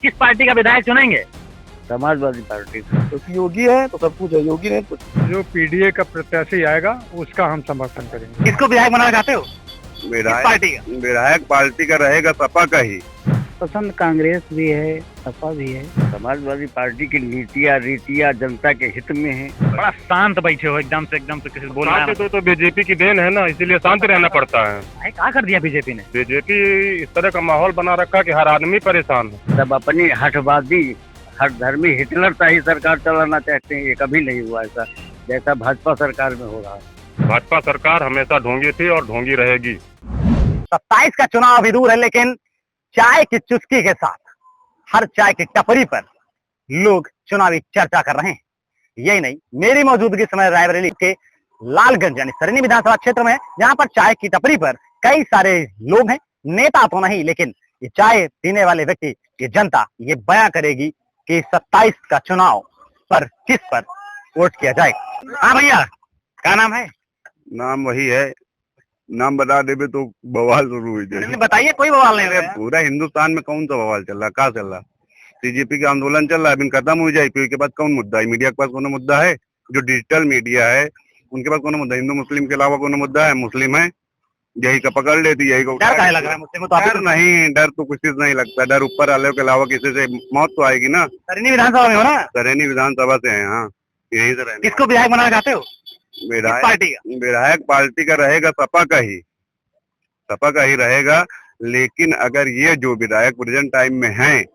किस पार्टी का विधायक चुनेंगे? समाजवादी पार्टी। तो योगी है तो सब कुछ है, योगी नहीं कुछ। जो पीडीए का प्रत्याशी आएगा उसका हम समर्थन करेंगे। किसको विधायक बनाना चाहते हो? विधायक पार्टी का? विधायक पार्टी का रहेगा सपा का ही। पसंद कांग्रेस भी है, सपा भी है। समाजवादी पार्टी की नीतियाँ रीतियाँ जनता के हित में है। बड़ा शांत बैठे हो एकदम से किसी बोल रहा है। तो बीजेपी की देन है ना, इसीलिए शांत रहना पड़ता है। क्या कर दिया बीजेपी ने? बीजेपी इस तरह का माहौल बना रखा कि हर आदमी परेशान है। सब अपनी हठवादी हर धर्मी हिटलर शाही सरकार चलाना चाहते हैं। ये कभी नहीं हुआ ऐसा जैसा भाजपा सरकार में हो रहा है। भाजपा सरकार हमेशा ढोंगी थी और ढोंगी रहेगी। 27 का चुनाव अभी दूर है, लेकिन चाय की चुस्की के साथ हर चाय की टपरी पर लोग चुनावी चर्चा कर रहे हैं। यही नहीं, मेरी मौजूदगी समय रायबरेली के लालगंज यानी सरनी विधानसभा क्षेत्र में, जहां पर चाय की टपरी पर कई सारे लोग हैं। नेता तो नहीं, लेकिन ये चाय पीने वाले व्यक्ति, ये जनता ये बयां करेगी कि 27 का चुनाव पर किस पर वोट किया जाएगा। हाँ भैया, क्या नाम है? नाम वही है, नाम बता देवे तो बवाल शुरू हो जाए। बताइए, कोई बवाल नहीं हो रहा है। पूरा हिंदुस्तान में कौन सा बवाल चल रहा है? क्या चल रहा है? सीजेपी का आंदोलन चल रहा है, अभी खत्म हो जाए। के बाद कौन मुद्दा है? मीडिया के पास कौन मुद्दा है? जो डिजिटल मीडिया है उनके पास कौन मुद्दा? हिंदू मुस्लिम के अलावा कौन मुद्दा है? मुस्लिम है, यही का पकड़ लेती, यही को। डर काहे लग रहा है मुझसे? डर नहीं, डर तो किसी से नहीं लगता। डर ऊपर वाले के अलावा किसी से मौत तो आएगी ना। सरनी विधानसभा में हो ना? सरैनी विधानसभा से है। हाँ, यही से रहने। किसको विधायक बनाना चाहते हो? विधायक पार्टी का? विधायक पार्टी का रहेगा सपा का ही, सपा का ही रहेगा। लेकिन अगर ये जो विधायक प्रेजेंट टाइम में हैं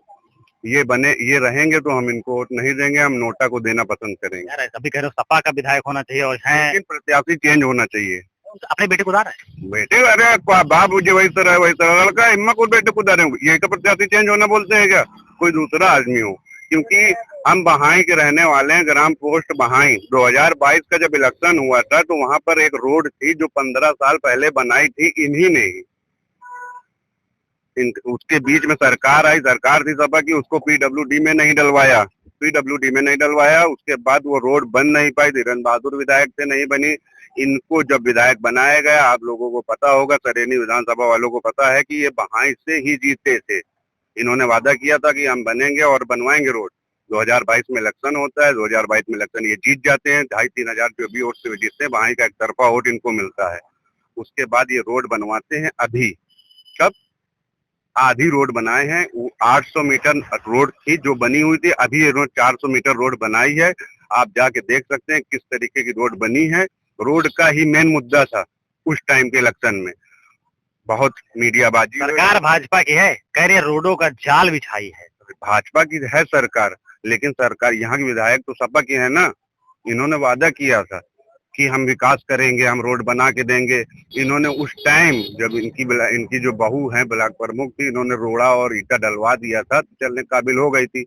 ये बने, ये रहेंगे तो हम इनको वोट नहीं देंगे, हम नोटा को देना पसंद करेंगे। यार अभी कह रहे हो सपा का विधायक होना चाहिए और है, लेकिन प्रत्याशी चेंज होना चाहिए। अपने बेटे को उधार है। बेटे अरे बाप मुझे वही तरह लड़का हिम्मत को बेटे को दारे, यही तो प्रत्याशी चेंज होना बोलते हैं क्या? कोई दूसरा आदमी हो? क्योंकि हम बहाई के रहने वाले हैं, ग्राम पोस्ट बहाई। 2022 का जब इलेक्शन हुआ था तो वहाँ पर एक रोड थी जो 15 साल पहले बनाई थी इन्हीं ने ही। उसके बीच में सरकार आई, सरकार थी सपा की, उसको पीडब्ल्यूडी में नहीं डलवाया, उसके बाद वो रोड बन नहीं पाई। धीरेन्द्र बहादुर विधायक से नहीं बनी। इनको जब विधायक बनाया गया, आप लोगों को पता होगा, सरैनी विधानसभा वालों को पता है कि ये बहाई से ही जीते थे। इन्होंने वादा किया था कि हम बनेंगे और बनवाएंगे रोड। 2022 में इलेक्शन होता है, 2022 में इलेक्शन ये जीत जाते हैं, 2,500-3 हजार जो भी वोट से जीतते हैं, वहां का एक तरफा वोट इनको मिलता है। उसके बाद ये रोड बनवाते हैं। अभी कब आधी रोड बनाए हैं, वो 800 मीटर रोड थी जो बनी हुई थी, अभी ये रोड 400 मीटर रोड बनाई है। आप जाके देख सकते हैं किस तरीके की रोड बनी है। रोड का ही मेन मुद्दा था उस टाइम के इलेक्शन में। बहुत मीडियाबाजी। सरकार भाजपा की है, कह रही है रोडों का जाल बिछाई है। भाजपा की है सरकार, लेकिन सरकार यहाँ की विधायक तो सपा की है ना। इन्होंने वादा किया था कि हम विकास करेंगे, हम रोड बना के देंगे। इन्होंने उस टाइम जब इनकी जो बहू है ब्लॉक प्रमुख थी, इन्होंने रोड़ा और ईटा डलवा दिया था, चलने काबिल हो गई थी।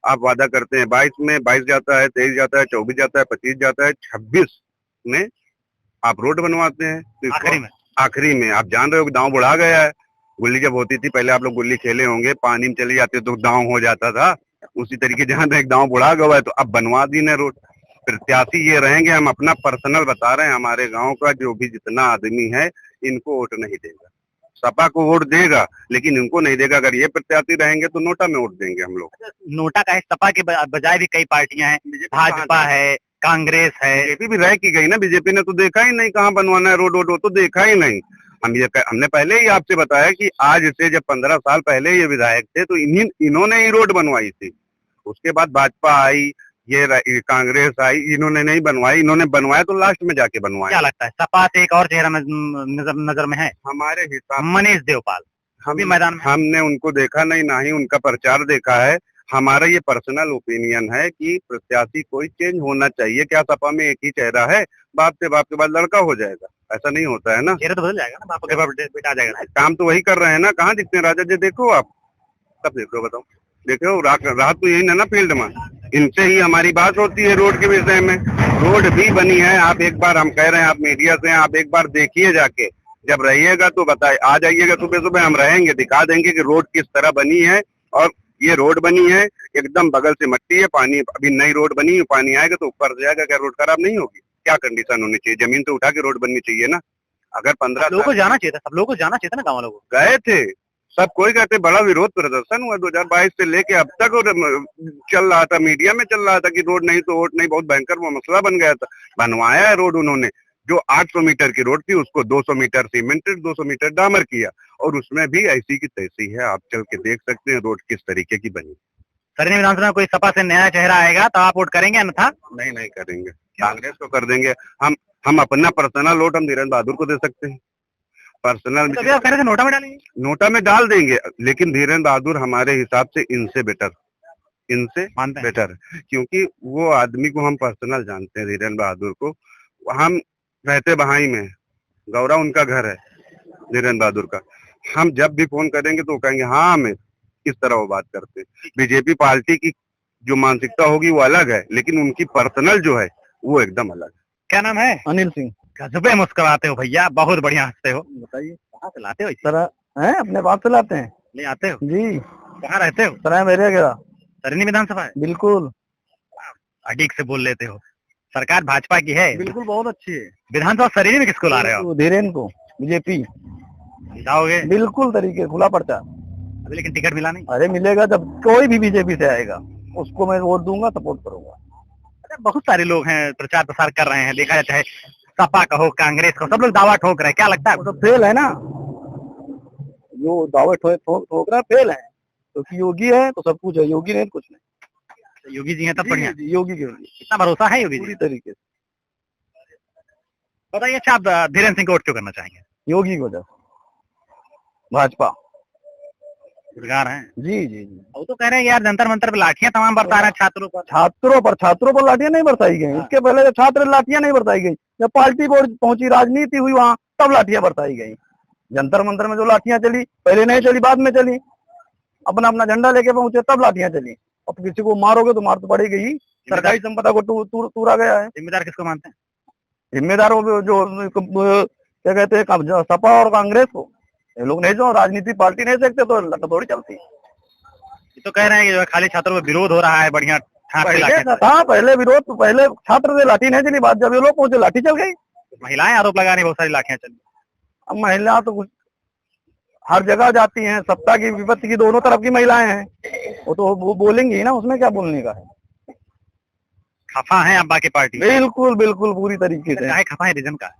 आप वादा करते हैं 22 में, 22 जाता है, 23 जाता है, 24 जाता है, 25 जाता है, 26 में आप रोड बनवाते हैं। आखिरी में आप जान रहे हो कि दांव बढ़ा गया है। गुल्ली जब होती थी पहले, आप लोग गुल्ली खेले होंगे, पानी में चले जाते तो दांव हो जाता था, उसी तरीके जहां एक दांव बढ़ा गया है तो अब बनवा दी ने रोड। प्रत्याशी ये रहेंगे, हम अपना पर्सनल बता रहे हैं, हमारे गांव का जो भी जितना आदमी है इनको वोट नहीं देगा। सपा को वोट देगा लेकिन इनको नहीं देगा। अगर ये प्रत्याशी रहेंगे तो नोटा में वोट देंगे हम लोग। नोटा का है, सपा के बजाय भी कई पार्टियां हैं, भाजपा है, कांग्रेस है। बीजेपी भी रह की गई ना। बीजेपी ने तो देखा ही नहीं कहाँ बनवाना है रोड, वो तो देखा ही नहीं। हमने पहले ही आपसे बताया कि आज से जब 15 साल पहले ये विधायक थे तो इन्होंने ही रोड बनवाई थी। उसके बाद भाजपा आई, ये कांग्रेस आई, इन्होंने नहीं बनवाई। इन्होंने बनवाया तो लास्ट में जाके बनवाया। क्या लगता है सपा से एक और चेहरा नजर में है हमारे हिसाब? मनीष देवपाल। हम भी मैदान में हमने उनको देखा नहीं, ना ही उनका प्रचार देखा है। हमारा ये पर्सनल ओपिनियन है कि प्रत्याशी कोई चेंज होना चाहिए। क्या सपा में एक ही चेहरा है? बाप से बाप के बाद लड़का हो जाएगा? ऐसा नहीं होता है ना। चेहरा तो बदल जाएगा ना, बाप के बाप बेटा आ जाएगा। काम तो वही कर रहे हैं ना। कहाँ दिखते हैं राजा जी? देखो आप, कब देख रहे हो बताओ? देखो रात तो यही ना फील्ड में। इनसे ही हमारी बात होती है रोड के विषय में। रोड भी बनी है, आप एक बार, हम कह रहे हैं आप मीडिया से, आप एक बार देखिए जाके, जब रहिएगा तो बताए, आ जाइएगा सुबह सुबह, हम रहेंगे, दिखा देंगे कि रोड किस तरह बनी है। और ये रोड बनी है, एकदम बगल से मट्टी है, पानी अभी नई रोड बनी है, पानी आएगा तो ऊपर से जाएगा। क्या रोड खराब नहीं होगी? क्या कंडीशन होनी चाहिए? जमीन से उठा के रोड बननी चाहिए ना। अगर 15 लोगों को जाना चाहिए था, सब लोगों को जाना चाहिए था ना, गाँव लोगों गए थे सब कोई कहते बड़ा विरोध प्रदर्शन हुआ 2022 से लेके अब तक, और चल रहा था, मीडिया में चल रहा था कि रोड नहीं तो वोट नहीं, बहुत भयंकर वो मसला बन गया था। बनवाया है रोड उन्होंने, जो 800 मीटर की रोड थी उसको 200 मीटर सीमेंटेड, 200 मीटर डामर किया, और उसमें भी ऐसी की तैसी है। आप चल के देख सकते हैं रोड किस तरीके की बनी। सरिनी विधानसभा में कोई सपा से नया चेहरा आएगा तो आप वोट करेंगे, अन्यथा नहीं करेंगे, कांग्रेस को कर देंगे। हम अपना पर्सनल वोट हम धीरेन्द्र बहादुर को दे सकते हैं, पर्सनल तो आप कह रहे थे नोटा में डालेंगे। नोटा में डाल देंगे, लेकिन धीरेन्द्र बहादुर हमारे हिसाब से इनसे बेटर मानते हैं। बेटर, क्योंकि वो आदमी को हम पर्सनल जानते हैं, धीरेन्द्र बहादुर को। हम रहते बहाई में, गौरा उनका घर है धीरेन्द्र बहादुर का। हम जब भी फोन करेंगे तो वो कहेंगे हाँ हमें, किस तरह वो बात करते हैं। बीजेपी पार्टी की जो मानसिकता होगी वो अलग है, लेकिन उनकी पर्सनल जो है वो एकदम अलग है। क्या नाम है? अनिल सिंह। गजबे मुस्कुराते हो भैया, बहुत बढ़िया हंसते हो। बताइए कहाँ से लाते हो? सर हैं अपने बाप से लाते हैं ले आते हो? जी। कहाँ रहते हो? सर मेरे गया सरिनी विधानसभा है? बिल्कुल अडीक से बोल लेते हो। सरकार भाजपा की है, बिल्कुल बहुत अच्छी है। विधानसभा सरिनी में किसको ला रहे हो? धीरेन को बीजेपी जाओगे? बिल्कुल तरीके खुला पर्चा। अभी लेकिन टिकट मिला नहीं। अरे मिलेगा, जब कोई भी बीजेपी से आएगा उसको मैं वोट दूंगा, सपोर्ट करूंगा। अरे बहुत सारे लोग हैं प्रचार प्रसार कर रहे हैं, देखा जाता है सपा का हो कांग्रेस का, सब लोग दावा ठोक रहे हैं, क्या लगता है? वो तो फेल है ना, जो दावे ठोक रहा फेल है, क्योंकि योगी है तो सब कुछ है, योगी नहीं तो कुछ नहीं। योगी जी हैं तब बढ़िया। योगी के लिए कितना भरोसा है योगी जी? पूरी तरीके से। बताइए अच्छा, आप धीरेन्द्र सिंह को वोट क्यों करना चाहेंगे? योगी को जब भाजपा गुलगार हैं जी जी जी। वो तो कह रहे हैं यार जंतर मंतर पे लाठियां तमाम बरसा रहे हैं छात्रों पर लाठियां नहीं बरसाई गई। इसके पहले जब छात्र लाठियां नहीं बरसाई गई, जब पार्टी बोर्ड पहुंची, राजनीति हुई वहाँ, तब लाठियां बरसाई गई। जंतर मंतर में जो लाठियां चली, पहले नहीं चली, बाद में चली। अपना अपना झंडा लेके पहुंचे तब लाठियां चली। अब किसी को मारोगे तो मार तो पड़ेगी ही। सरकारी संपदा को तूरा गया है। जिम्मेदार किसको मानते हैं? जिम्मेदार जो क्या कहते हैं सपा और कांग्रेस को। ये लोग नहीं, जो राजनीति पार्टी नहीं सकते तो थोड़ी चलती। ये तो कह रहे हैं कि जो है खाली छात्रों में विरोध हो रहा है, बढ़िया पहले विरोध तो पहले छात्र से लाठी नहीं चली, बात जब ये लोग पहुंचे लाठी चल गई। महिलाएं आरोप लगा रही बहुत सारी लाठियां चली। अब महिला तो हर जगह जाती हैं, सत्ता की विपत्ति की दोनों तरफ की महिलाएं हैं, वो तो वो बोलेंगी ही ना, उसमें क्या बोलने का है। खफा है अब्बा की पार्टी? बिल्कुल बिल्कुल पूरी तरीके से। खफा है रीजन का?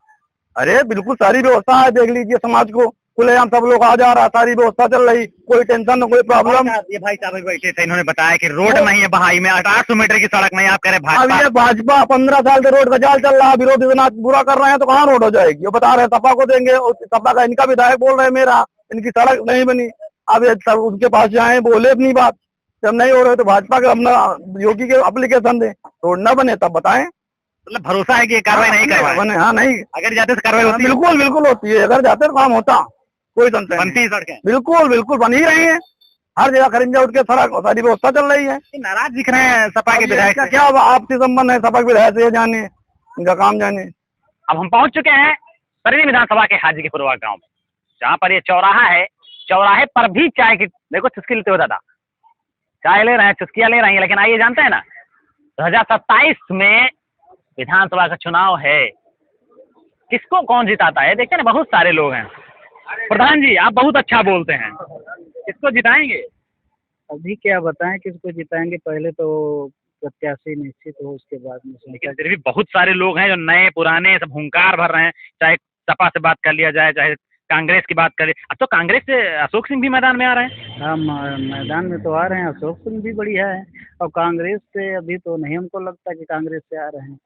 अरे बिल्कुल सारी व्यवस्था है, देख लीजिए समाज को खुलेआम सब लोग आ जा रहा, सारी व्यवस्था चल रही, कोई टेंशन कोई प्रॉब्लम। ये भाई साहब बैठे थे, इन्होंने बताया कि रोड नहीं है बहाई में, 800 मीटर की सड़क नहीं। आप कह रहे अब ये भाजपा 15 साल से रोड का जाल चल रहा है, विरोध इतना बुरा कर रहे हैं तो कहाँ रोड हो जाएगी? वो बता रहे हैं सपा को देंगे, सपा का इनका विधायक बोल रहे हैं मेरा, इनकी सड़क नहीं बनी। अब ये सब उनके पास जाए, बोले अपनी बात, जब नहीं हो रहे तो भाजपा के अपना योगी के एप्लीकेशन दे, रोड न बने तब बताएं। मतलब भरोसा है कि कार्रवाई नहीं करवाए? हाँ नहीं, अगर जाते तो कार्रवाई होती? बिल्कुल बिल्कुल होती है, अगर जाते तो काम होता, कोई संशय बनती सड़कें? बिल्कुल बिल्कुल बन ही रही है, हर जगह खरिंजा उठ के सड़क सारी व्यवस्था चल रही है। नाराज दिख रहे हैं सपा के विधायक? क्या आपसी संबंध है सपा के विधायक से? जाने इनका काम जाने। अब हम पहुंच चुके हैं सरिनी विधानसभा के हाजीपुरवा गांव में, जहां पर ये चौराहा है। चौराहे पर भी चाय की, देखो चुस्की लेते हो दादा, चाय ले रहे हैं, चुस्कियां ले रही हैं। लेकिन आइए जानते हैं ना, 2027 में विधानसभा का चुनाव है, किसको कौन जिताता है? देखते हैं ना, बहुत सारे लोग हैं। प्रधान जी, आप बहुत अच्छा बोलते हैं, किसको जिताएंगे? अभी क्या बताएं किसको जिताएंगे, पहले तो प्रत्याशी निश्चित हो, उसके बाद में। लेकिन फिर भी बहुत सारे लोग हैं जो नए पुराने सब हुंकार भर रहे हैं, चाहे सपा से बात कर लिया जाए, चाहे कांग्रेस की बात करें। अब तो कांग्रेस से अशोक सिंह भी मैदान में आ रहे हैं। हाँ मैदान में तो आ रहे हैं, अशोक सिंह भी बढ़िया है। और कांग्रेस से अभी तो नहीं हमको लगता कि कांग्रेस से आ रहे हैं,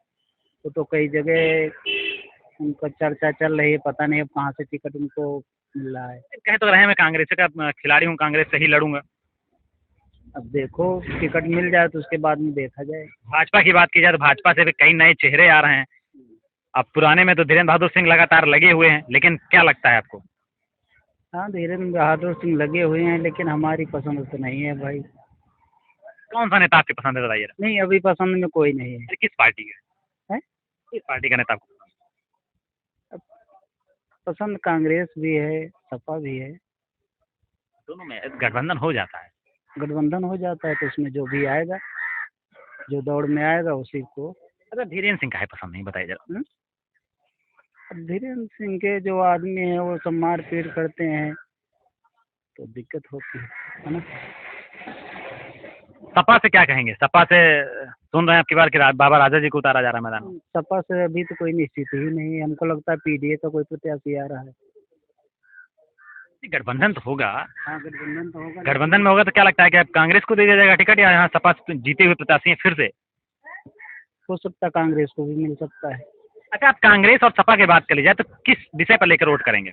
तो कई जगह उनका चर्चा चल रही है, पता नहीं अब कहाँ से टिकट उनको मिल रहा है। कह तो रहे हैं मैं कांग्रेस का खिलाड़ी हूँ, कांग्रेस से ही लड़ूंगा। अब देखो टिकट मिल जाए तो उसके बाद में देखा जाए। भाजपा की बात की जाए तो भाजपा से भी कई नए चेहरे आ रहे हैं। अब पुराने में तो धीरेन्द्र बहादुर सिंह लगातार लगे हुए हैं, लेकिन क्या लगता है आपको? हाँ धीरेन्द्र बहादुर सिंह लगे हुए हैं, लेकिन हमारी पसंद तो नहीं है भाई। कौन सा नेता आपकी पसंद है बताइए? नहीं अभी पसंद में कोई नहीं है। किस पार्टी का है? किस पार्टी का नेता आपको पसंद? कांग्रेस भी है, सपा भी है, दोनों में गठबंधन हो जाता है। गठबंधन हो जाता है तो उसमें जो भी आएगा, जो दौड़ में आएगा उसी को। अगर धीरेन्द्र सिंह का है पसंद नहीं, बताइए जरा। अब धीरेन्द्र सिंह के जो आदमी है वो सब मारपीट करते हैं, तो दिक्कत होती है ना। सपा से क्या कहेंगे? सपा से सुन रहे हैं आपकी बार कि बाबा राजा जी को उतारा जा रहा है मैदान में। सपा से अभी तो कोई निश्चित ही नहीं है, हमको लगता है पीडीए का कोई प्रत्याशी आ रहा है। गठबंधन तो होगा। हाँ, गठबंधन तो होगा। गठबंधन में होगा तो क्या लगता है कि अब कांग्रेस को दे दिया जाएगा टिकट, या यहाँ सपा से जीते हुए प्रत्याशी हैं फिर से? हो सकता है कांग्रेस को भी मिल सकता है। अच्छा, आप कांग्रेस और सपा की बात कर ली जाए तो किस विषय पर लेकर वोट करेंगे?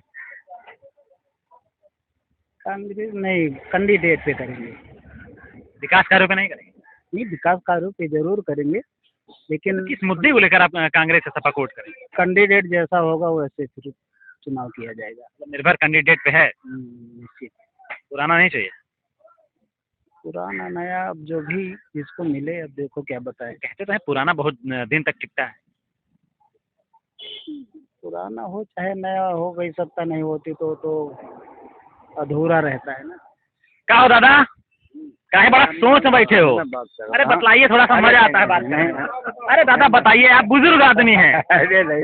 कांग्रेस नहीं, कैंडिडेट पे करेंगे। विकास कार्यों पे नहीं करेंगे? नहीं, विकास कार्यों पे जरूर करेंगे, लेकिन किस मुद्दे को लेकर आप कांग्रेस से सपा को वोट करेंगे? कैंडिडेट जैसा होगा वैसे फिर चुनाव किया जाएगा। मतलब निर्भर कैंडिडेट पे है, निश्चित। पुराना नहीं चाहिए। पुराना नया अब जो भी जिसको मिले, अब देखो क्या बताए। कहते तो है पुराना बहुत दिन तक टिकता है। पुराना हो चाहे नया हो, गई सत्ता नहीं होती तो अधूरा रहता है ना। क्या हो दादा, काहे बड़ा सोच में बैठे हो? अरे बतलाइए, थोड़ा सा मजा आता है बात में। अरे दादा बताइए, आप बुजुर्ग आदमी हैं। अरे नहीं।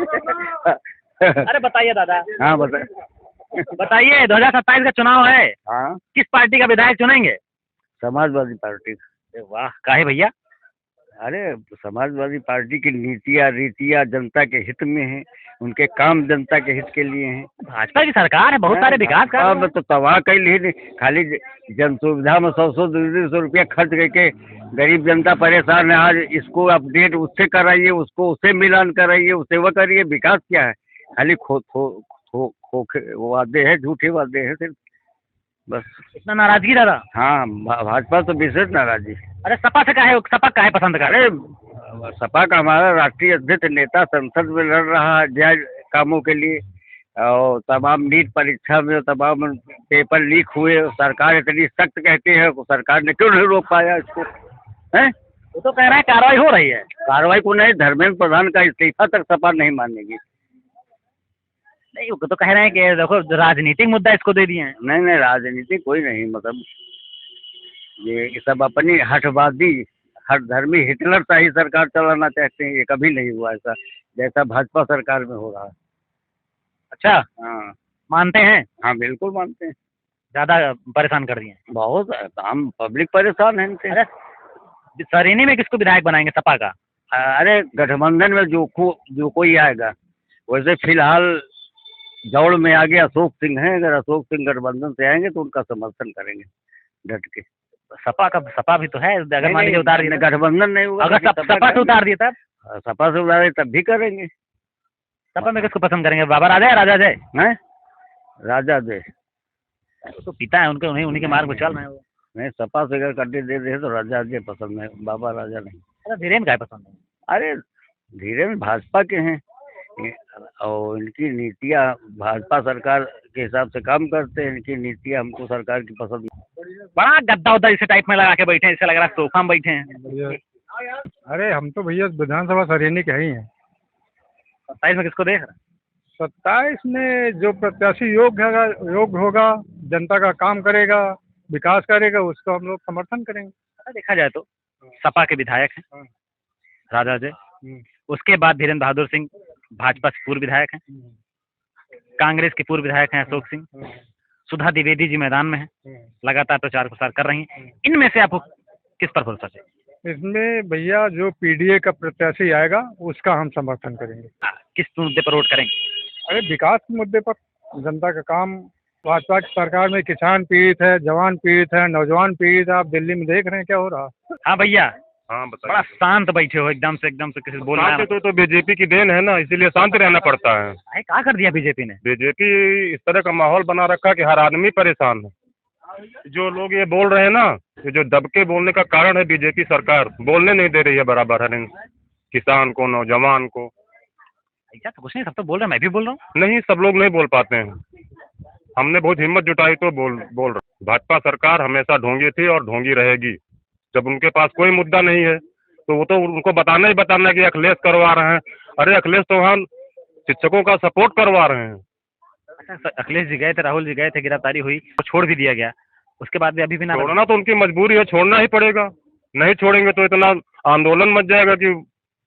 अरे बताइए दादा। हाँ बताइए 2027 का चुनाव है, हाँ, किस पार्टी का विधायक चुनेंगे? समाजवादी पार्टी। अरे वाह, काहे भैया? अरे समाजवादी पार्टी की नीतियाँ रीतियाँ जनता के हित में हैं, उनके काम जनता के हित के लिए हैं। भाजपा की सरकार है, बहुत सारे विकास कार्य अब तो तबाह कर ली, खाली जन सुविधा में 100-100 रुपया खर्च करके गरीब जनता परेशान है। आज इसको अपडेट उससे कराइए, उसको उससे मिलान कराइए, उससे वो करिए। विकास क्या है? खाली वादे हैं, झूठे वादे हैं सिर्फ, बस। इतना नाराजगी दादा? हाँ, भाजपा तो विशेष नाराजगी। अरे सपा से काहे, सपा काहे पसंद कर? अरे सपा का हमारा राष्ट्रीय अध्यक्ष नेता संसद में लड़ रहा है जायज कामों के लिए, और तमाम नीट परीक्षा में तमाम पेपर लीक हुए, सरकार इतनी सख्त कहती है, सरकार ने क्यों नहीं रोक पाया इसको? हैं? वो तो कह रहे हैं कार्रवाई हो रही है। कार्रवाई को नहीं, धर्मेंद्र प्रधान का इस्तीफा तक सपा नहीं मानेगी। नहीं, वो तो कह रहे हैं कि देखो राजनीतिक मुद्दा इसको दे दिए हैं। नहीं, राजनीति कोई नहीं, मतलब ये सब अपनी हठवादी हर धर्मी हिटलर शाही सरकार चलाना चाहते हैं। ये कभी नहीं हुआ ऐसा जैसा भाजपा सरकार में हो रहा है। अच्छा, हाँ मानते हैं? हाँ, बिल्कुल मानते हैं। ज्यादा परेशान कर दिए हैं। बहुत, हम पब्लिक परेशान है इनसे। अरे सरेनी में किसको विधायक बनाएंगे सपा का? अरे गठबंधन में जो कोई आएगा, वैसे फिलहाल दौड़ में आगे अशोक सिंह हैं। अगर अशोक सिंह गठबंधन से आएंगे तो उनका समर्थन करेंगे डट के। सपा भी तो है, अगर मान लीजिए उतार दिया, गठबंधन नहीं होगा, अगर सपा से उतार दिया तब? सपा से उतारे तब भी करेंगे। सपा में किसको पसंद करेंगे? बाबा राजा है, राजा जय हैं? राजा दे तो पिता है उनके, उन्हीं के मार्ग पर चल रहे हैं वो। नहीं, सपा से अगर कटे दे दे तो राजा दे पसंद है, बाबा राजा नहीं। अरे धीरेन्द्र काय पसंद है? अरे धीरेन्द्र भाजपा के हैं, और इनकी नीतियाँ भाजपा सरकार के हिसाब से काम करते हैं। इनकी नीतियाँ हमको सरकार की पसंद। बड़ा गद्दा उद्दा इसे टाइप में लगा के बैठे हैं, जैसे लग रहा है सोफा में बैठे हैं। अरे हम तो भैया विधानसभा सरेनी के ही हैं। 27 में किसको देख रहे हैं? 27 में जो प्रत्याशी योग्य होगा, जनता का काम करेगा, विकास करेगा, उसको हम लोग समर्थन करेंगे। देखा जाए तो सपा के विधायक हैं राजा जय, उसके बाद धीरेन्द्र बहादुर सिंह भाजपा से पूर्व विधायक हैं, कांग्रेस के पूर्व विधायक हैं अशोक सिंह, सुधा द्विवेदी जी मैदान में हैं, लगातार प्रचार प्रसार कर रही हैं। इनमें से आपको किस पर भरोसा है? इसमें भैया जो पीडीए का प्रत्याशी आएगा उसका हम समर्थन करेंगे। किस मुद्दे पर वोट करेंगे? अरे विकास के मुद्दे पर, जनता का काम। भाजपा की सरकार में किसान पीड़ित है, जवान पीड़ित है, नौजवान पीड़ित है। आप दिल्ली में देख रहे हैं क्या हो रहा। हाँ भैया, हाँ बड़ा शांत बैठे हो, एकदम से किसी से बोल रहे हैं। तो बीजेपी की देन है ना, इसीलिए शांत रहना पड़ता है। क्या कर दिया बीजेपी ने? बीजेपी इस तरह का माहौल बना रखा कि हर आदमी परेशान है। जो लोग ये बोल रहे हैं ना, ये जो दबके बोलने का कारण है, बीजेपी सरकार बोलने नहीं दे रही है बराबर हर किसान को, नौजवान को। ऐसा तो कुछ नहीं, सब तो बोल रहे हैं, मैं भी बोल रहा हूँ। नहीं, सब लोग नहीं बोल पाते हैं। हमने बहुत हिम्मत जुटाई तो बोल रहे। भाजपा सरकार हमेशा ढोंगी थी और ढोंगी रहेगी। जब उनके पास कोई मुद्दा नहीं है तो वो तो उनको बताना ही बताना कि अखिलेश करवा रहे हैं। अरे अखिलेश चौहान शिक्षकों का सपोर्ट करवा रहे हैं। अच्छा, अखिलेश जी गए थे, राहुल जी गए थे, गिरफ्तारी हुई, वो छोड़ भी दिया गया, उसके बाद भी अभी भी ना। छोड़ना तो उनकी मजबूरी है, छोड़ना ही पड़ेगा। नहीं छोड़ेंगे तो इतना आंदोलन मच जाएगा कि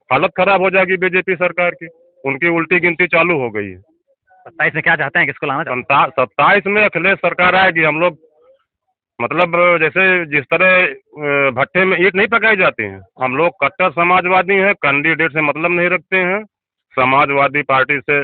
हालत खराब हो जाएगी बीजेपी सरकार की। उनकी उल्टी गिनती चालू हो गई है। 27 में क्या चाहते हैं, किसको लाना चाहते 27 में अखिलेश सरकार आएगी। हम लोग मतलब जैसे जिस तरह भट्टे में ईंट नहीं पकाई जाती हैं, हम लोग कट्टर समाजवादी हैं, कैंडिडेट से मतलब नहीं रखते हैं, समाजवादी पार्टी से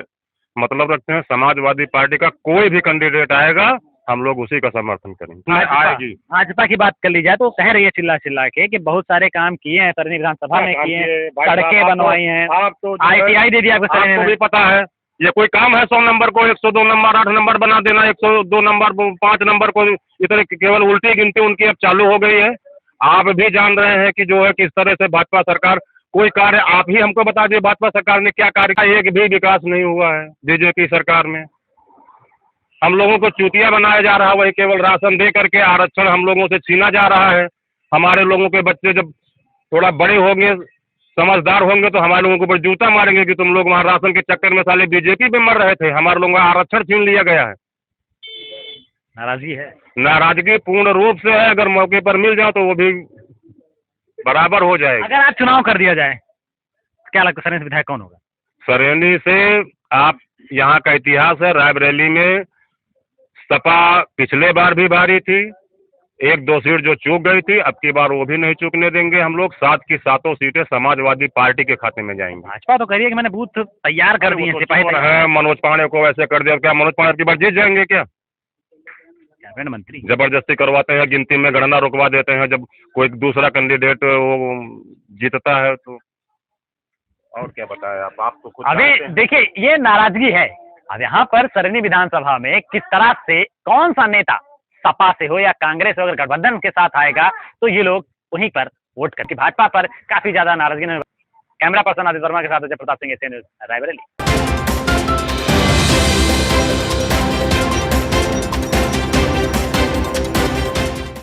मतलब रखते हैं। समाजवादी पार्टी का कोई भी कैंडिडेट आएगा हम लोग उसी का समर्थन करेंगे। आएगी भाजपा की बात कर ली जाए तो कह रही है चिल्ला चिल्ला के कि बहुत सारे काम किए हैं, सरनी विधानसभा में किए हैं, सड़कें बनवाई हैं, ITI दे दिया आपको सरनी आपको में। भी पता है ये कोई काम है 100 नंबर को 102 नंबर 8 नंबर बना देना, 102 नंबर 5 नंबर को इतने केवल उल्टी गिनती उनकी अब चालू हो गई है। आप भी जान रहे हैं कि जो है किस तरह से भाजपा सरकार कोई कार्य, आप ही हमको बता दिए भाजपा सरकार ने क्या कार्य किया, एक भी विकास नहीं हुआ है बीजेपी सरकार में। हम लोगों को चूतिया बनाया जा रहा है, वही केवल राशन दे करके आरक्षण हम लोगों से छीना जा रहा है। हमारे लोगों के बच्चे जब थोड़ा बड़े होंगे, समझदार होंगे तो हमारे लोगों के ऊपर जूता मारेंगे कि तुम लोग वहाँ राशन के चक्कर में साले बीजेपी पे मर रहे थे, हमारे लोगों का आरक्षण छीन लिया गया है। नाराजगी है, नाराजगी पूर्ण रूप से है, अगर मौके पर मिल जाओ तो वो भी बराबर हो जाएगी। अगर आप चुनाव कर दिया जाए क्या लगता है सरनी से विधायक कौन होगा? सरेनी से आप यहाँ का इतिहास है, रायबरेली में सपा पिछले बार भी भारी थी, 1-2 सीट जो चूक गई थी, अब की बार वो भी नहीं चूकने देंगे हम लोग। 7 की 7 सीटें समाजवादी पार्टी के खाते में जाएंगी। भाजपा तो कह रही है कि मैंने बूथ तैयार कर दिए हैं, सिपाही है मनोज पांडे को वैसे कर दिया, क्या मनोज पांडे की बार जीत जाएंगे क्या? कैबिनेट मंत्री जबरदस्ती करवाते हैं, गिनती में गणना रुकवा देते हैं, जब कोई दूसरा कैंडिडेट वो जीतता है तो और क्या बताएं आप तो खुद अभी देखिए ये नाराजगी है। अब यहाँ पर सरनी विधानसभा में किस तरह से कौन सा नेता सपा से हो या कांग्रेस हो, अगर गठबंधन के साथ आएगा तो ये लोग वहीं पर वोट करके भाजपा पर काफी ज्यादा नाराजगी। कैमरा पर्सन आदित्य वर्मा के साथ जयप्रताप सिंह, एसएन न्यूज़, रायबरेली।